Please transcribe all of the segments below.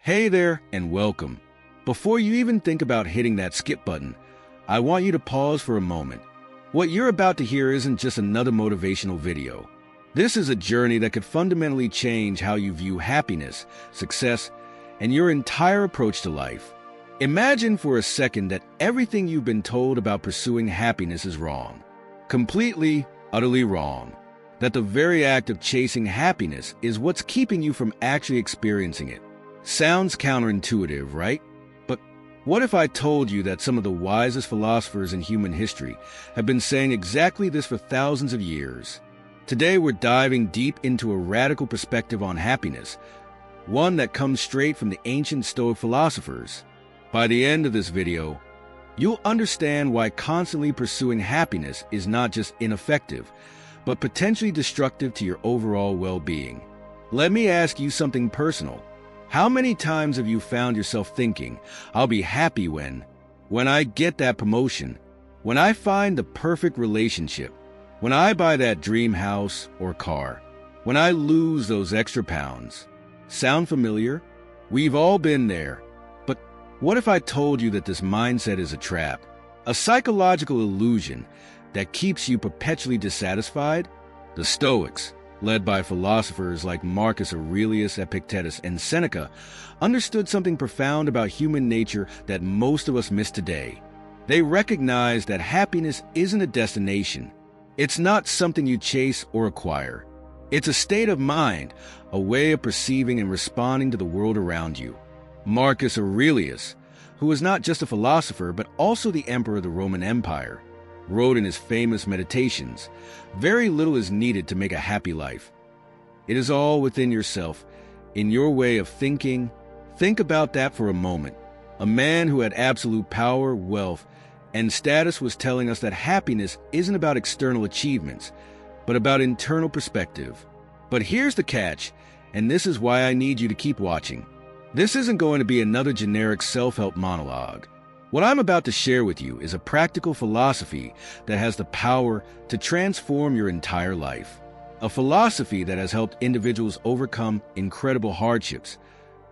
Hey there, and welcome. Before you even think about hitting that skip button, I want you to pause for a moment. What you're about to hear isn't just another motivational video. This is a journey that could fundamentally change how you view happiness, success, and your entire approach to life. Imagine for a second that everything you've been told about pursuing happiness is wrong. Completely, utterly wrong. That the very act of chasing happiness is what's keeping you from actually experiencing it. Sounds counterintuitive, right? But what if I told you that some of the wisest philosophers in human history have been saying exactly this for thousands of years? Today we're diving deep into a radical perspective on happiness, one that comes straight from the ancient Stoic philosophers. By the end of this video, you'll understand why constantly pursuing happiness is not just ineffective, but potentially destructive to your overall well-being. Let me ask you something personal. How many times have you found yourself thinking, I'll be happy when I get that promotion, when I find the perfect relationship, when I buy that dream house or car, when I lose those extra pounds? Sound familiar? We've all been there. But what if I told you that this mindset is a trap, a psychological illusion that keeps you perpetually dissatisfied? The Stoics, led by philosophers like Marcus Aurelius, Epictetus, and Seneca, understood something profound about human nature that most of us miss today. They recognized that happiness isn't a destination. It's not something you chase or acquire. It's a state of mind, a way of perceiving and responding to the world around you. Marcus Aurelius, who was not just a philosopher but also the emperor of the Roman Empire, wrote in his famous Meditations, "Very little is needed to make a happy life. It is all within yourself, in your way of thinking." Think about that for a moment. A man who had absolute power, wealth, and status was telling us that happiness isn't about external achievements, but about internal perspective. But here's the catch, and this is why I need you to keep watching. This isn't going to be another generic self-help monologue. What I'm about to share with you is a practical philosophy that has the power to transform your entire life. A philosophy that has helped individuals overcome incredible hardships,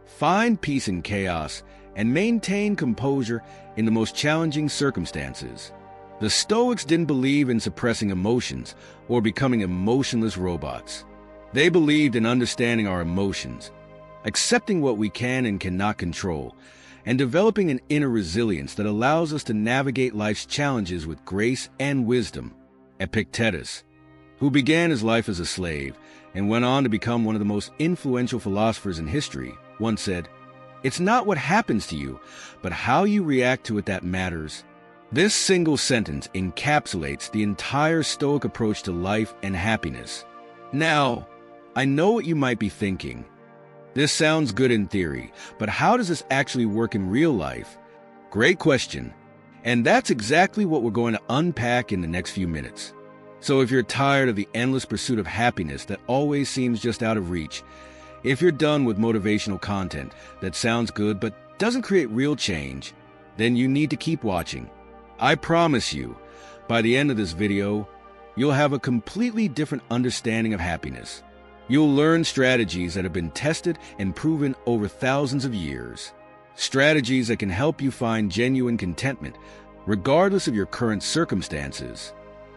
find peace in chaos, and maintain composure in the most challenging circumstances. The Stoics didn't believe in suppressing emotions or becoming emotionless robots. They believed in understanding our emotions, accepting what we can and cannot control, and developing an inner resilience that allows us to navigate life's challenges with grace and wisdom. Epictetus, who began his life as a slave and went on to become one of the most influential philosophers in history, once said, "It's not what happens to you, but how you react to it that matters." This single sentence encapsulates the entire Stoic approach to life and happiness. Now, I know what you might be thinking. This sounds good in theory, but how does this actually work in real life? Great question. And that's exactly what we're going to unpack in the next few minutes. So if you're tired of the endless pursuit of happiness that always seems just out of reach, if you're done with motivational content that sounds good but doesn't create real change, then you need to keep watching. I promise you, by the end of this video, you'll have a completely different understanding of happiness. You'll learn strategies that have been tested and proven over thousands of years. Strategies that can help you find genuine contentment, regardless of your current circumstances.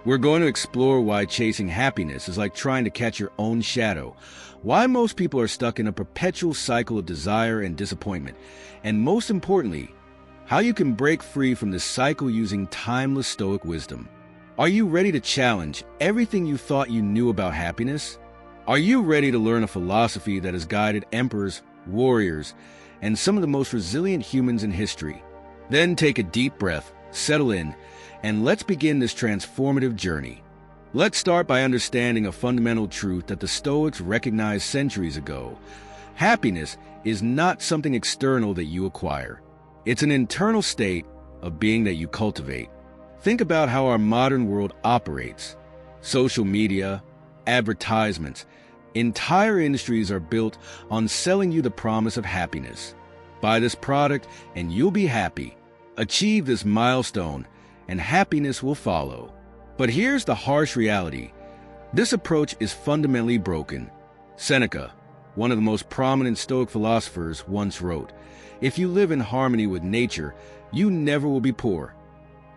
We're going to explore why chasing happiness is like trying to catch your own shadow, why most people are stuck in a perpetual cycle of desire and disappointment, and most importantly, how you can break free from this cycle using timeless Stoic wisdom. Are you ready to challenge everything you thought you knew about happiness? Are you ready to learn a philosophy that has guided emperors, warriors, and some of the most resilient humans in history? Then take a deep breath, settle in, and let's begin this transformative journey. Let's start by understanding a fundamental truth that the Stoics recognized centuries ago. Happiness is not something external that you acquire. It's an internal state of being that you cultivate. Think about how our modern world operates. Social media, advertisements, entire industries are built on selling you the promise of happiness. Buy this product and you'll be happy. Achieve this milestone and happiness will follow. But here's the harsh reality. This approach is fundamentally broken. Seneca, one of the most prominent Stoic philosophers, once wrote, "If you live in harmony with nature, you never will be poor.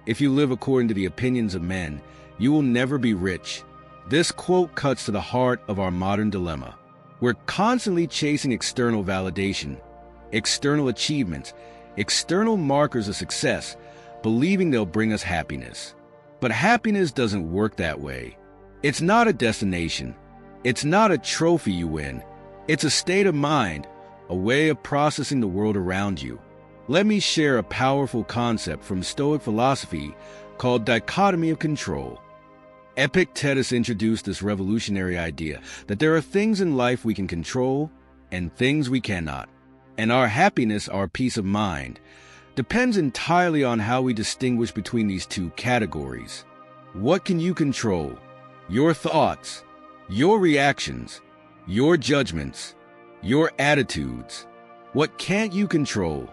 If you live according to the opinions of men, you will never be rich." This quote cuts to the heart of our modern dilemma. We're constantly chasing external validation, external achievements, external markers of success, believing they'll bring us happiness. But happiness doesn't work that way. It's not a destination. It's not a trophy you win. It's a state of mind, a way of processing the world around you. Let me share a powerful concept from Stoic philosophy called dichotomy of control. Epictetus introduced this revolutionary idea that there are things in life we can control and things we cannot. And our happiness, our peace of mind, depends entirely on how we distinguish between these two categories. What can you control? Your thoughts, your reactions, your judgments, your attitudes. What can't you control?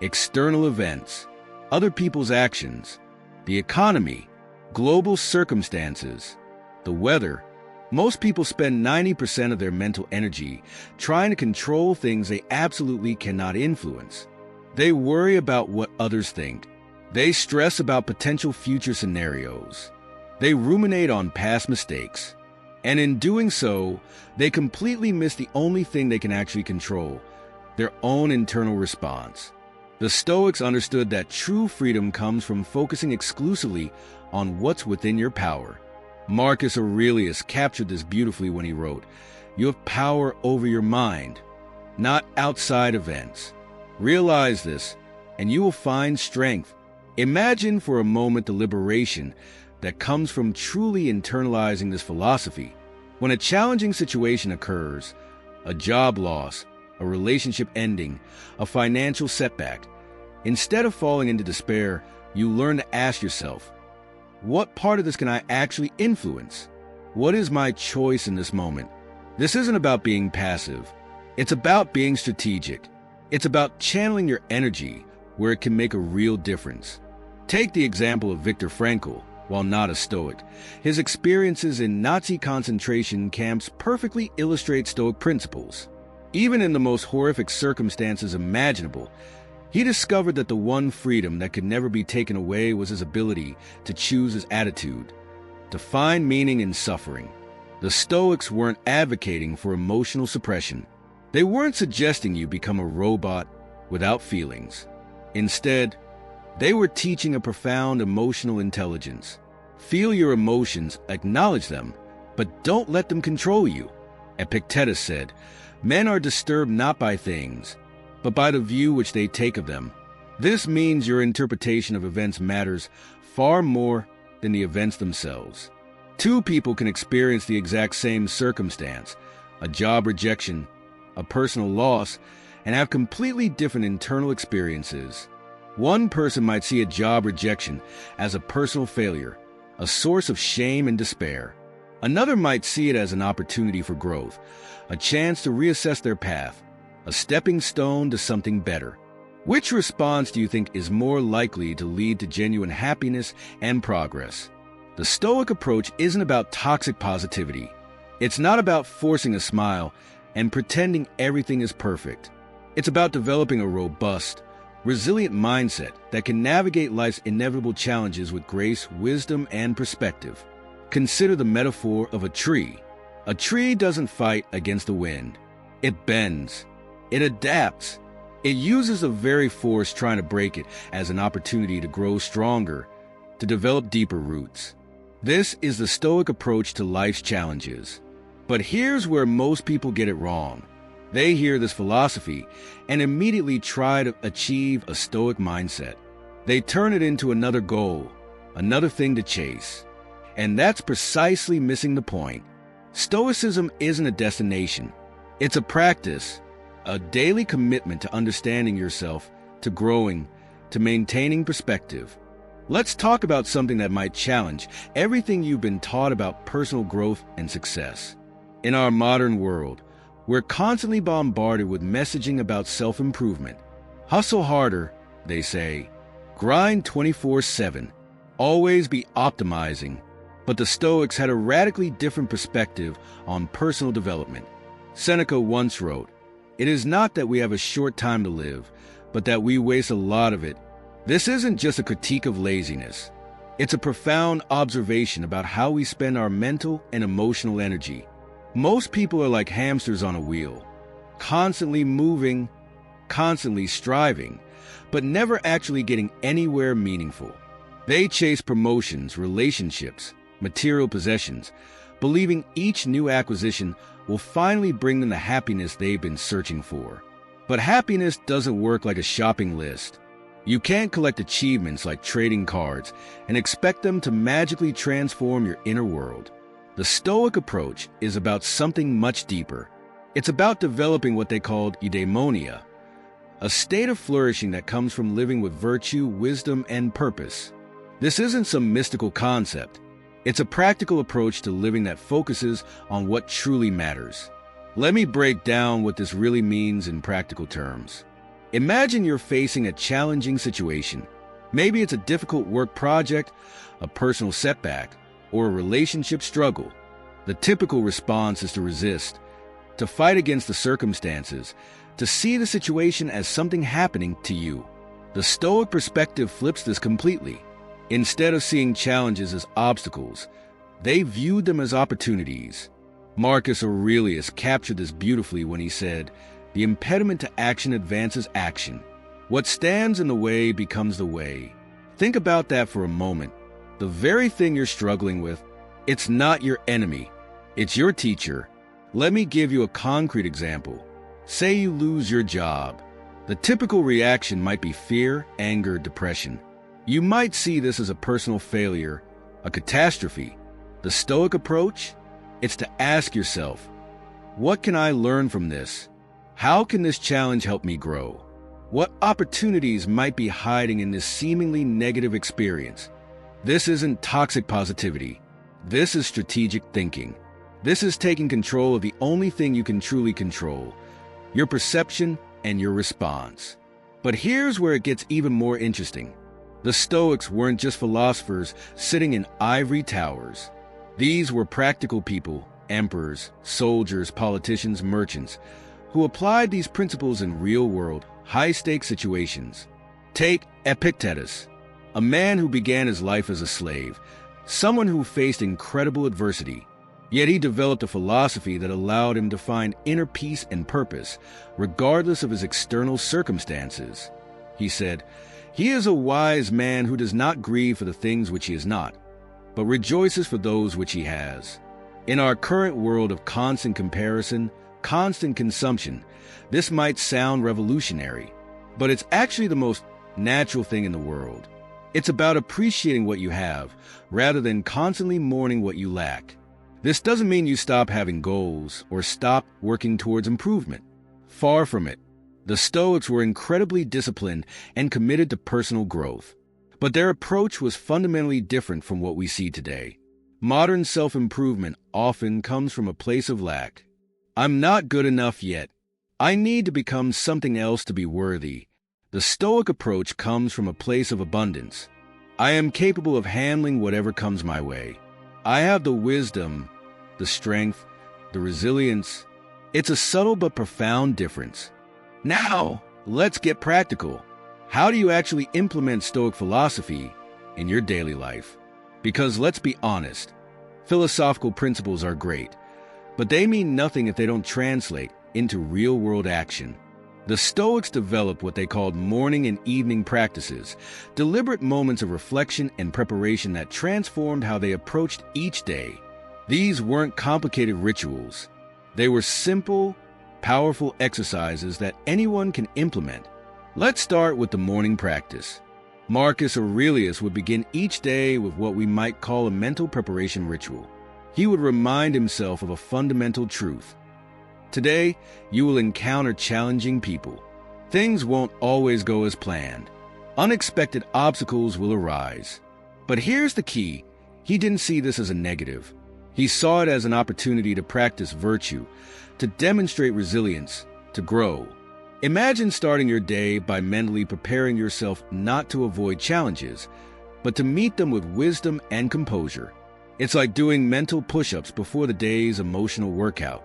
External events, other people's actions, the economy, global circumstances, the weather. Most people spend 90% of their mental energy trying to control things they absolutely cannot influence. They worry about what others think. They stress about potential future scenarios. They ruminate on past mistakes. And in doing so, they completely miss the only thing they can actually control, their own internal response. The Stoics understood that true freedom comes from focusing exclusively on what's within your power. Marcus Aurelius captured this beautifully when he wrote, "You have power over your mind, not outside events. Realize this, and you will find strength." Imagine for a moment the liberation that comes from truly internalizing this philosophy. When a challenging situation occurs, a job loss, a relationship ending, a financial setback, instead of falling into despair, you learn to ask yourself, what part of this can I actually influence? What is my choice in this moment? This isn't about being passive. It's about being strategic. It's about channeling your energy where it can make a real difference. Take the example of Viktor Frankl. While not a Stoic, his experiences in Nazi concentration camps perfectly illustrate Stoic principles. Even in the most horrific circumstances imaginable, he discovered that the one freedom that could never be taken away was his ability to choose his attitude, to find meaning in suffering. The Stoics weren't advocating for emotional suppression. They weren't suggesting you become a robot without feelings. Instead, they were teaching a profound emotional intelligence. Feel your emotions, acknowledge them, but don't let them control you. Epictetus said, "Men are disturbed not by things, but by the view which they take of them." This means your interpretation of events matters far more than the events themselves. Two people can experience the exact same circumstance, a job rejection, a personal loss, and have completely different internal experiences. One person might see a job rejection as a personal failure, a source of shame and despair. Another might see it as an opportunity for growth, a chance to reassess their path, a stepping stone to something better. Which response do you think is more likely to lead to genuine happiness and progress? The Stoic approach isn't about toxic positivity. It's not about forcing a smile and pretending everything is perfect. It's about developing a robust, resilient mindset that can navigate life's inevitable challenges with grace, wisdom, and perspective. Consider the metaphor of a tree. A tree doesn't fight against the wind. It bends. It adapts. It uses the very force trying to break it as an opportunity to grow stronger, to develop deeper roots. This is the Stoic approach to life's challenges. But here's where most people get it wrong. They hear this philosophy and immediately try to achieve a Stoic mindset. They turn it into another goal, another thing to chase. And that's precisely missing the point. Stoicism isn't a destination. It's a practice, a daily commitment to understanding yourself, to growing, to maintaining perspective. Let's talk about something that might challenge everything you've been taught about personal growth and success. In our modern world, we're constantly bombarded with messaging about self-improvement. Hustle harder, they say. Grind 24/7. Always be optimizing. But the Stoics had a radically different perspective on personal development. Seneca once wrote, "It is not that we have a short time to live, but that we waste a lot of it." This isn't just a critique of laziness. It's a profound observation about how we spend our mental and emotional energy. Most people are like hamsters on a wheel, constantly moving, constantly striving, but never actually getting anywhere meaningful. They chase promotions, relationships, material possessions, believing each new acquisition will finally bring them the happiness they've been searching for. But happiness doesn't work like a shopping list. You can't collect achievements like trading cards and expect them to magically transform your inner world. The Stoic approach is about something much deeper. It's about developing what they called eudaimonia, a state of flourishing that comes from living with virtue, wisdom, and purpose. This isn't some mystical concept. It's a practical approach to living that focuses on what truly matters. Let me break down what this really means in practical terms. Imagine you're facing a challenging situation. Maybe it's a difficult work project, a personal setback, or a relationship struggle. The typical response is to resist, to fight against the circumstances, to see the situation as something happening to you. The Stoic perspective flips this completely. Instead of seeing challenges as obstacles, they viewed them as opportunities. Marcus Aurelius captured this beautifully when he said, "The impediment to action advances action. What stands in the way becomes the way." Think about that for a moment. The very thing you're struggling with, it's not your enemy. It's your teacher. Let me give you a concrete example. Say you lose your job. The typical reaction might be fear, anger, depression. You might see this as a personal failure, a catastrophe. The Stoic approach? It's to ask yourself, what can I learn from this? How can this challenge help me grow? What opportunities might be hiding in this seemingly negative experience? This isn't toxic positivity. This is strategic thinking. This is taking control of the only thing you can truly control, your perception and your response. But here's where it gets even more interesting. The Stoics weren't just philosophers sitting in ivory towers. These were practical people, emperors, soldiers, politicians, merchants, who applied these principles in real-world, high-stakes situations. Take Epictetus, a man who began his life as a slave, someone who faced incredible adversity. Yet he developed a philosophy that allowed him to find inner peace and purpose, regardless of his external circumstances. He said, "He is a wise man who does not grieve for the things which he is not, but rejoices for those which he has." In our current world of constant comparison, constant consumption, this might sound revolutionary, but it's actually the most natural thing in the world. It's about appreciating what you have, rather than constantly mourning what you lack. This doesn't mean you stop having goals or stop working towards improvement. Far from it. The Stoics were incredibly disciplined and committed to personal growth. But their approach was fundamentally different from what we see today. Modern self-improvement often comes from a place of lack. I'm not good enough yet. I need to become something else to be worthy. The Stoic approach comes from a place of abundance. I am capable of handling whatever comes my way. I have the wisdom, the strength, the resilience. It's a subtle but profound difference. Now, let's get practical. How do you actually implement Stoic philosophy in your daily life? Because let's be honest, philosophical principles are great, but they mean nothing if they don't translate into real-world action. The Stoics developed what they called morning and evening practices, deliberate moments of reflection and preparation that transformed how they approached each day. These weren't complicated rituals. They were simple, powerful exercises that anyone can implement. Let's start with the morning practice. Marcus Aurelius would begin each day with what we might call a mental preparation ritual. He would remind himself of a fundamental truth. Today, you will encounter challenging people. Things won't always go as planned. Unexpected obstacles will arise. But here's the key. He didn't see this as a negative. He saw it as an opportunity to practice virtue, to demonstrate resilience, to grow. Imagine starting your day by mentally preparing yourself not to avoid challenges, but to meet them with wisdom and composure. It's like doing mental push-ups before the day's emotional workout.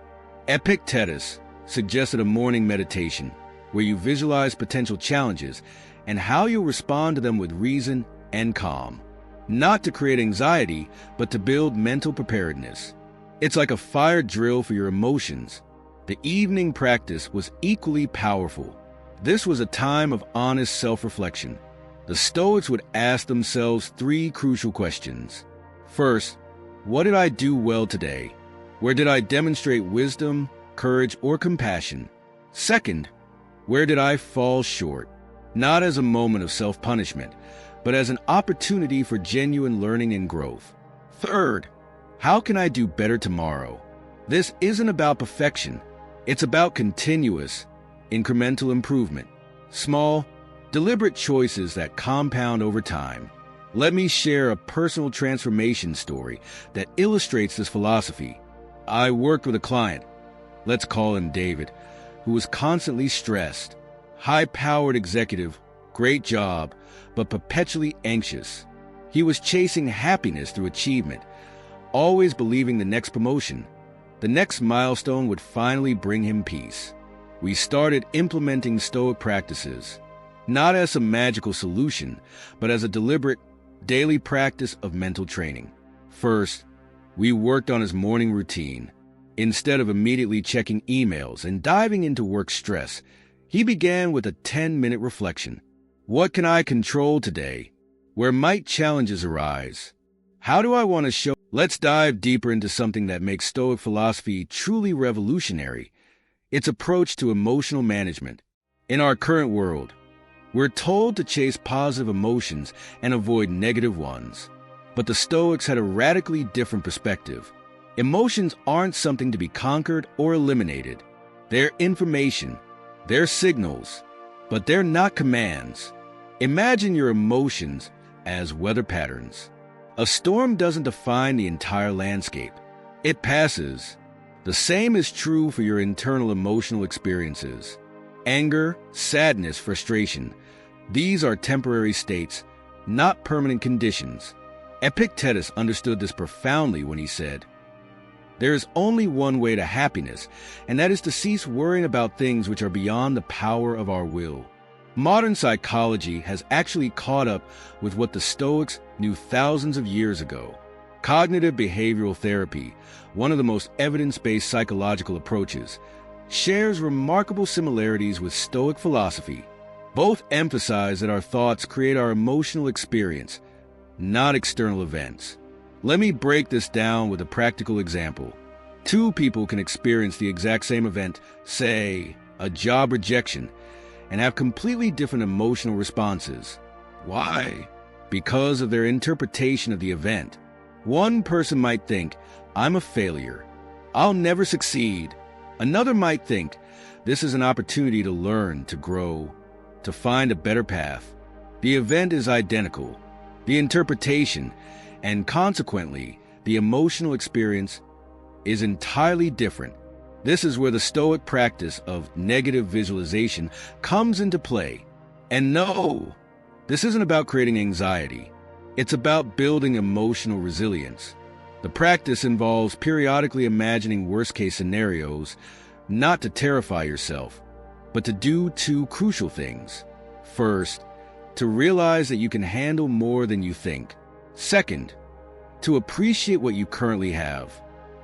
Epictetus suggested a morning meditation where you visualize potential challenges and how you'll respond to them with reason and calm. Not to create anxiety, but to build mental preparedness. It's like a fire drill for your emotions. The evening practice was equally powerful. This was a time of honest self-reflection. The Stoics would ask themselves three crucial questions. First, what did I do well today? Where did I demonstrate wisdom, courage, or compassion? Second, where did I fall short? Not as a moment of self-punishment, but as an opportunity for genuine learning and growth. Third, how can I do better tomorrow? This isn't about perfection. It's about continuous, incremental improvement. Small, deliberate choices that compound over time. Let me share a personal transformation story that illustrates this philosophy. I worked with a client, let's call him David, who was constantly stressed. High-powered executive, great job, but perpetually anxious. He was chasing happiness through achievement, always believing the next promotion, the next milestone would finally bring him peace. We started implementing Stoic practices, not as a magical solution, but as a deliberate, daily practice of mental training. First, we worked on his morning routine. Instead of immediately checking emails and diving into work stress, he began with a 10-minute reflection. What can I control today? Where might challenges arise? How do I want to show? Let's dive deeper into something that makes Stoic philosophy truly revolutionary, its approach to emotional management. In our current world, we're told to chase positive emotions and avoid negative ones. But the Stoics had a radically different perspective. Emotions aren't something to be conquered or eliminated. They're information. They're signals, but they're not commands. Imagine your emotions as weather patterns. A storm doesn't define the entire landscape. It passes. The same is true for your internal emotional experiences. Anger, sadness, frustration. These are temporary states, not permanent conditions. Epictetus understood this profoundly when he said, "There is only one way to happiness, and that is to cease worrying about things which are beyond the power of our will." Modern psychology has actually caught up with what the Stoics knew thousands of years ago. Cognitive behavioral therapy, one of the most evidence-based psychological approaches, shares remarkable similarities with Stoic philosophy. Both emphasize that our thoughts create our emotional experience, not external events. Let me break this down with a practical example. Two people can experience the exact same event, say, a job rejection, and have completely different emotional responses. Why? Because of their interpretation of the event. One person might think, "I'm a failure. I'll never succeed." Another might think, "This is an opportunity to learn, to grow, to find a better path." The event is identical. The interpretation, and consequently, the emotional experience, is entirely different. This is where the Stoic practice of negative visualization comes into play. And no, this isn't about creating anxiety. It's about building emotional resilience. The practice involves periodically imagining worst-case scenarios, not to terrify yourself, but to do two crucial things. First, to realize that you can handle more than you think. Second, to appreciate what you currently have.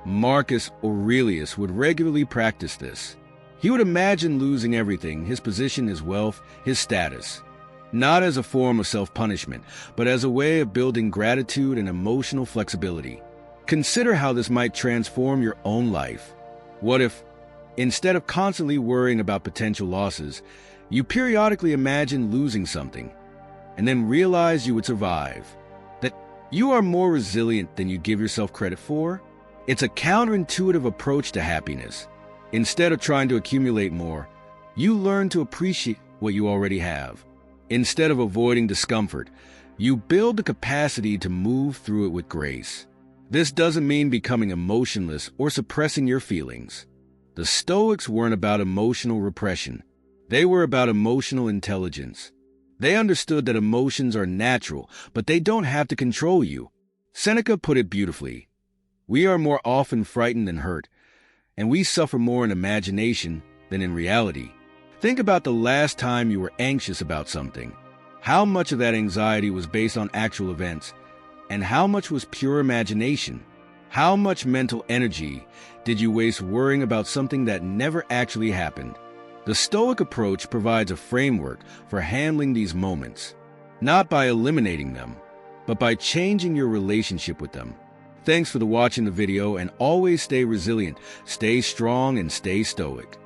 Marcus Aurelius would regularly practice this. He would imagine losing everything, his position, his wealth, his status, not as a form of self-punishment, but as a way of building gratitude and emotional flexibility. Consider how this might transform your own life. What if, instead of constantly worrying about potential losses, you periodically imagine losing something, and then realize you would survive, that you are more resilient than you give yourself credit for? It's a counterintuitive approach to happiness. Instead of trying to accumulate more, you learn to appreciate what you already have. Instead of avoiding discomfort, you build the capacity to move through it with grace. This doesn't mean becoming emotionless or suppressing your feelings. The Stoics weren't about emotional repression. They were about emotional intelligence. They understood that emotions are natural, but they don't have to control you. Seneca put it beautifully. We are more often frightened than hurt, and we suffer more in imagination than in reality. Think about the last time you were anxious about something. How much of that anxiety was based on actual events, and how much was pure imagination? How much mental energy did you waste worrying about something that never actually happened? The Stoic approach provides a framework for handling these moments, not by eliminating them, but by changing your relationship with them. Thanks for watching the video, and always stay resilient, stay strong, and stay stoic.